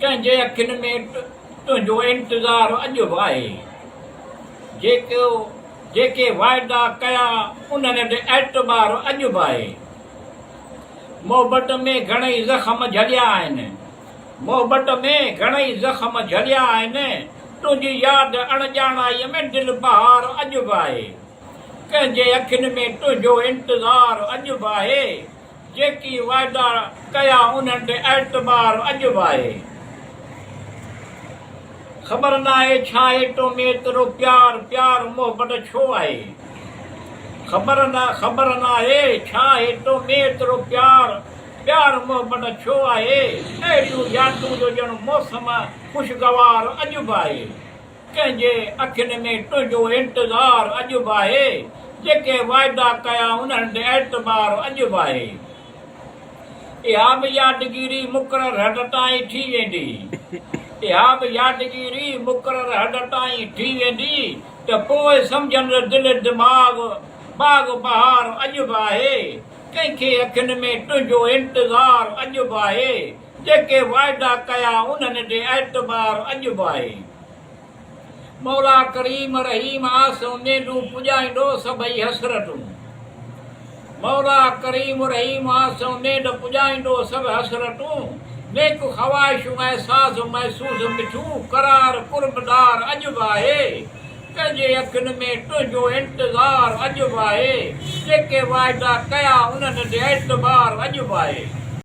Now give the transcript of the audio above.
कंहिंजे अखियुनि में तुंहिंजो इंतज़ारु अॼु बि आहे। जेके वाइदा कया उन्हनि ते एतबारु अॼु बि आहे। मोहबत में घणेई ज़ख़्म झलिया आहिनि, मोहबत में घणेई ज़ख़्म झलिया आहिनि। तुंहिंजी यादि अणॼाणाईअ में दिलि बहार अॼु बि आहे। कंहिंजे अखियुनि में तुंहिंजो इंतज़ारु अॼु बि आहे। जेकी वाइदा कया उन्हनि ते एतबारु अॼु बि आहे। ख़बर न आहे छा आहे तो में एतिरो प्यार मोहबत छो आहे। ख़बर न आहे छा आहे तो में एतिरो प्यार मोहबत छो आहे। अहिड़ियूं यादूं जो ॼण मौसम ख़ुशगवार अॼु बि आहे। कंहिंजे अखियुनि में तुंहिंजो इंतज़ारु अॼु बि आहे। जेके वाइदा कया उन्हनि ते एतबारु अॼु बि आहे। इहा बि यादगिरी मुक़ररु हद ताईं थी वेंदी, इहा बि यादगिरी मुक़ररु हद ताईं थी वेंदी त पोइ सम्झंदड़ दिलि दिमाग़ बाग़ बहार अॼु बि आहे। कंहिंखे अखियुनि में तुंहिंजो इंतज़ारु अॼु बि आहे। जेके वाइदा कया उन्हनि ते एतबारु अॼु बि आहे। मौला करीम रहीम आस उमेदूं पुॼाईंदो सभई हसरतूं। मौला करीम रहीम आस उमेद पुॼाईंदो सभु हसरतूं। नेक ख़वाहिशूं ऐं साज़ महसूस मिठूं करार कुर्बदार अॼु बि आहे। कंहिंजे अखियुनि में तुंहिंजो इंतज़ारु अॼु बि आहे। जेके वाइदा कया उन्हनि ते एतबारु अॼु बि आहे।